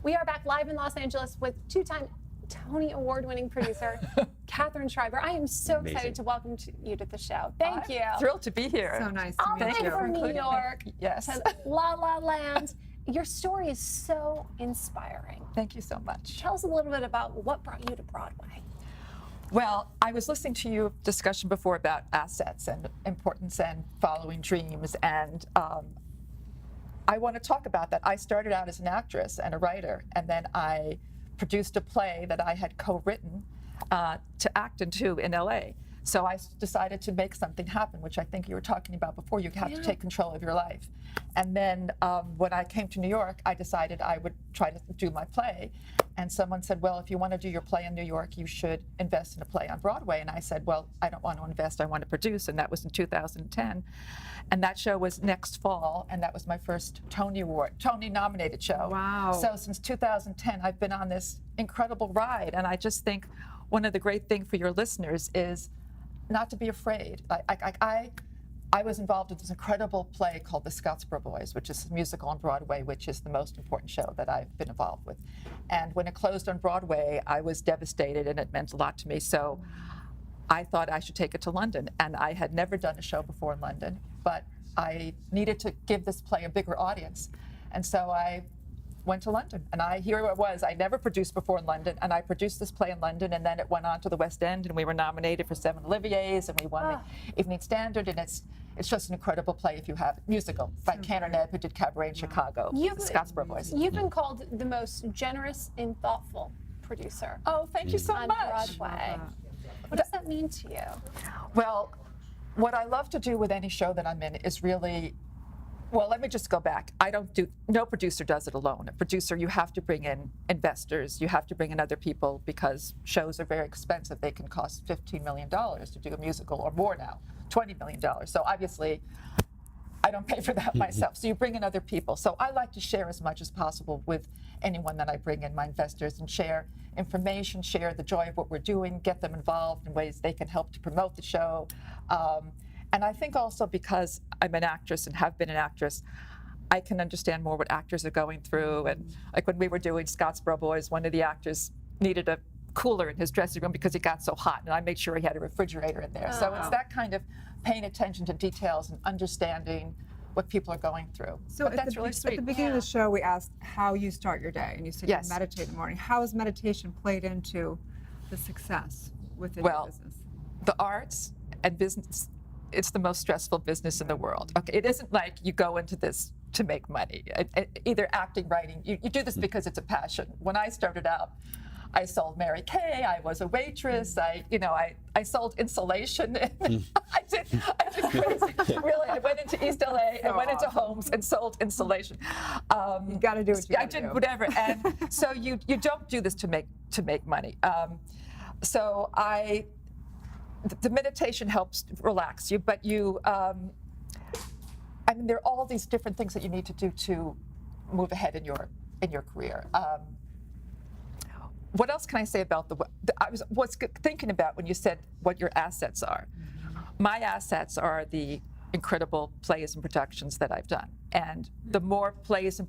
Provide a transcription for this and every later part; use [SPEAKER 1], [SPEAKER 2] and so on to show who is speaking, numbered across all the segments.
[SPEAKER 1] We are back live in Los Angeles with two-time Tony Award-winning producer, Erin Schreiber. I am so excited to welcome you to the show. Thank you.
[SPEAKER 2] Thrilled to be here.
[SPEAKER 3] So nice to
[SPEAKER 1] All
[SPEAKER 3] meet
[SPEAKER 1] the way
[SPEAKER 3] you.
[SPEAKER 1] from New York
[SPEAKER 2] Yes.
[SPEAKER 1] to LaLa Land. Your story is so inspiring.
[SPEAKER 2] Thank you so much.
[SPEAKER 1] Tell us a little bit about what brought you to Broadway.
[SPEAKER 2] Well, I was listening to your discussion before about assets and importance and following dreams, and I want to talk about that. I started out as an actress and a writer, and then I produced a play that I had co-written to act into in LA. So I decided to make something happen, which I think you were talking about before. You have to take control of your life. And then when I came to New York, I decided I would try to do my play. And someone said, well, if you want to do your play in New York, you should invest in a play on Broadway. And I said, well, I don't want to invest, I want to produce. And that was in 2010. And that show was next fall, and that was my first Tony nominated show.
[SPEAKER 3] Wow.
[SPEAKER 2] So since 2010, I've been on this incredible ride. And I just think one of the great things for your listeners is not to be afraid. I was involved in this incredible play called the Scottsboro Boys, which is a musical on Broadway, which is the most important show that I've been involved with. And when it closed on Broadway, I was devastated, and it meant a lot to me. So I thought I should take it to London. And I had never done a show before in London, but I needed to give this play a bigger audience. And so I went to London, and here it was. I never produced before in London, and I produced this play in London, and then it went on to the West End, and we were nominated for 7 Olivier's, and we won the Evening Standard, and it's just an incredible play if you have it. Musical by Cantor Nebb, who did Cabaret in Chicago, the Scottsboro Boys.
[SPEAKER 1] You've been called the most generous and thoughtful producer.
[SPEAKER 2] Oh, thank you so
[SPEAKER 1] on
[SPEAKER 2] much.
[SPEAKER 1] Broadway. What does that mean to you?
[SPEAKER 2] Well, what I love to do with any show that I'm in is really, well, let me just go back. No producer does it alone. A producer, you have to bring in investors, you have to bring in other people, because shows are very expensive. They can cost $15 million to do a musical, or more now, $20 million. So obviously, I don't pay for that myself. So you bring in other people. So I like to share as much as possible with anyone that I bring in, my investors, and share information, share the joy of what we're doing, get them involved in ways they can help to promote the show. And I think also because I'm an actress and have been an actress, I can understand more what actors are going through. And like when we were doing Scottsboro Boys, one of the actors needed a cooler in his dressing room because it got so hot, and I made sure he had a refrigerator in there. So it's that kind of paying attention to details and understanding what people are going through.
[SPEAKER 3] So
[SPEAKER 2] but that's really sweet.
[SPEAKER 3] At the beginning of the show, we asked how you start your day, and you said you meditate in the morning. How has meditation played into the success within your business?
[SPEAKER 2] The arts and business, it's the most stressful business in the world. Okay, it isn't like you go into this to make money. Either acting, writing, you do this because it's a passion. When I started out, I sold Mary Kay. I was a waitress. I sold insulation. I did crazy. Really, I went into East LA and went into homes and sold insulation.
[SPEAKER 3] You got to do what you got to do.
[SPEAKER 2] I did whatever. And so you don't do this to make money. So the meditation helps relax you, but I mean, there are all these different things that you need to do to move ahead in your career. What else can I say about I was thinking about when you said what your assets are. My assets are the incredible plays and productions that I've done. And the more plays and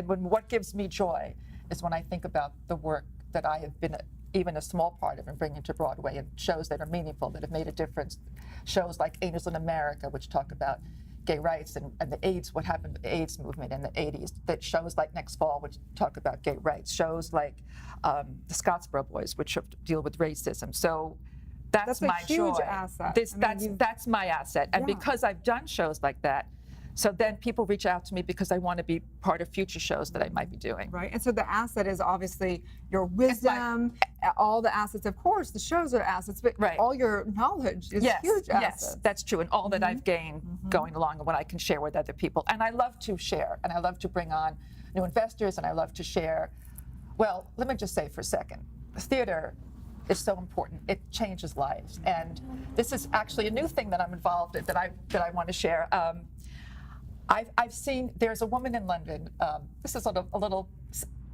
[SPEAKER 2] what gives me joy is when I think about the work that I have been even a small part of and bringing to Broadway, and shows that are meaningful, that have made a difference. Shows like Angels in America, which talk about gay rights and the AIDS, what happened with the AIDS movement in the 80s. That shows like Next Fall, which talk about gay rights. Shows like the Scottsboro Boys, which deal with racism. So that's my
[SPEAKER 3] huge
[SPEAKER 2] joy.
[SPEAKER 3] Asset.
[SPEAKER 2] That's my asset. And because I've done shows like that, so then people reach out to me because I want to be part of future shows that I might be doing.
[SPEAKER 3] Right, and so the asset is obviously your wisdom, all the assets. Of course, the shows are assets, but all your knowledge is huge assets.
[SPEAKER 2] Yes, that's true, and all that I've gained going along and what I can share with other people. And I love to share, and I love to bring on new investors, and I love to share. Well, let me just say for a second, theater is so important. It changes lives, and this is actually a new thing that I'm involved in that I want to share. I've seen, there's a woman in London, this is a little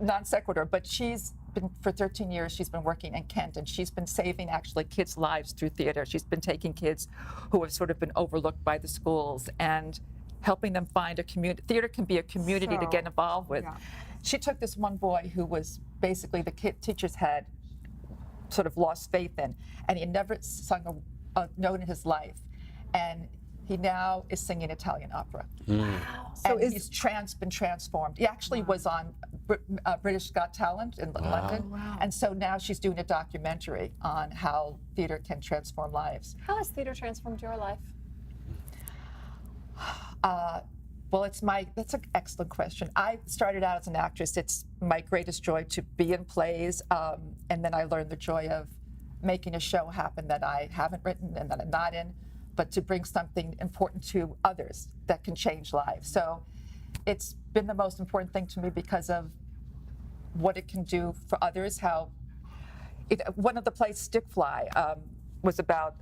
[SPEAKER 2] non sequitur, but she's been, for 13 years, she's been working in Kent, and she's been saving actually kids' lives through theater. She's been taking kids who have sort of been overlooked by the schools and helping them find a community. Theater can be a community to get involved with. she took this one boy who was basically the teachers had sort of lost faith in, and he had never sung a note in his life, and he now is singing Italian opera.
[SPEAKER 1] Wow.
[SPEAKER 2] So he's been transformed. He actually was on British Got Talent in London, and so now she's doing a documentary on how theater can transform lives.
[SPEAKER 1] How has theater transformed your life?
[SPEAKER 2] Well, that's an excellent question. I started out as an actress. It's my greatest joy to be in plays, and then I learned the joy of making a show happen that I haven't written and that I'm not in, but to bring something important to others that can change lives. So it's been the most important thing to me because of what it can do for others. One of the plays, Stick Fly, was about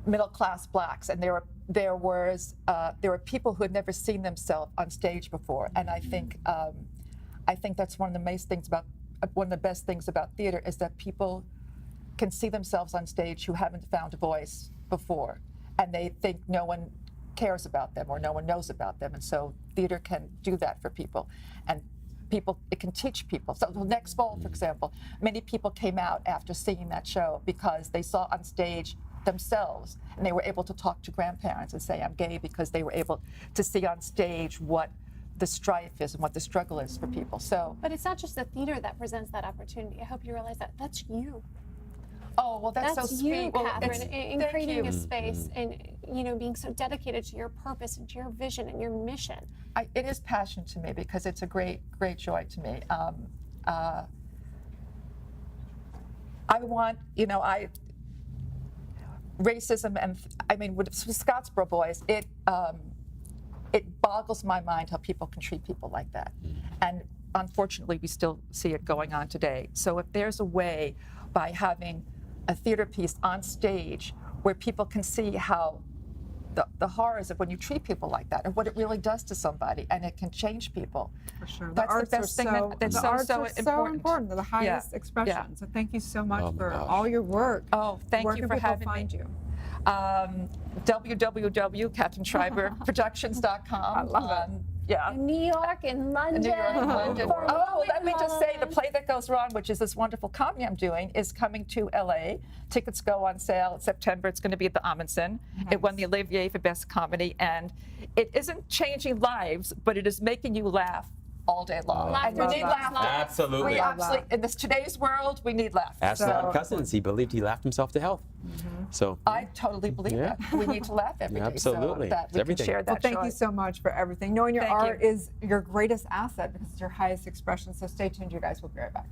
[SPEAKER 2] middle-class blacks, and there were people who had never seen themselves on stage before, and I think that's one of the best things about theater is that people can see themselves on stage who haven't found a voice before, and they think no one cares about them or no one knows about them, and so theater can do that for people, and it can teach people. So next fall, for example, many people came out after seeing that show because they saw on stage themselves, and they were able to talk to grandparents and say, I'm gay, because they were able to see on stage what the strife is and what the struggle is for people. So,
[SPEAKER 1] but it's not just the theater that presents that opportunity. I hope you realize that that's you.
[SPEAKER 2] Oh, well, that's so sweet.
[SPEAKER 1] You, Catherine, in creating
[SPEAKER 2] you.
[SPEAKER 1] a space and being so dedicated to your purpose and to your vision and your mission.
[SPEAKER 2] It is passion to me because it's a great joy to me. Racism, and with Scottsboro Boys, it boggles my mind how people can treat people like that. And unfortunately, we still see it going on today. So if there's a way by having a theater piece on stage where people can see how the horrors of when you treat people like that and what it really does to somebody, and it can change people.
[SPEAKER 3] For sure.
[SPEAKER 2] That's the best thing that's so important.
[SPEAKER 3] They're the highest expression.
[SPEAKER 2] Yeah.
[SPEAKER 3] So thank you so much for all your work.
[SPEAKER 2] Oh, thank you for having
[SPEAKER 3] find
[SPEAKER 2] me.
[SPEAKER 3] you?
[SPEAKER 2] www.CatherineSchreiberProductions.com.
[SPEAKER 3] I love it.
[SPEAKER 2] Yeah.
[SPEAKER 1] In New York and London.
[SPEAKER 2] New York and London.
[SPEAKER 1] For
[SPEAKER 2] Oh, let me just say, the
[SPEAKER 1] women.
[SPEAKER 2] play that goes wrong, which is this wonderful comedy I'm doing, is coming to LA. Tickets go on sale in September. It's going to be at the Amundsen.
[SPEAKER 3] Nice.
[SPEAKER 2] It won the Olivier for Best Comedy, and it isn't changing lives, but it is making you laugh all day long.
[SPEAKER 1] Laughter
[SPEAKER 2] And we need
[SPEAKER 1] changes
[SPEAKER 2] laughter.
[SPEAKER 1] lives.
[SPEAKER 4] Absolutely.
[SPEAKER 2] We absolutely, in today's world, we need laughter.
[SPEAKER 4] Ask John Cousins. He believed he laughed himself to health. So
[SPEAKER 2] I totally believe that. We need to laugh every day.
[SPEAKER 4] Absolutely.
[SPEAKER 2] So that
[SPEAKER 4] It's
[SPEAKER 2] we
[SPEAKER 4] everything.
[SPEAKER 2] can share that
[SPEAKER 3] Well, thank
[SPEAKER 2] joy.
[SPEAKER 3] you so much for everything. Knowing your
[SPEAKER 2] Thank
[SPEAKER 3] art
[SPEAKER 2] you.
[SPEAKER 3] is your greatest asset because it's your highest expression. So stay tuned, you guys. We'll be right back.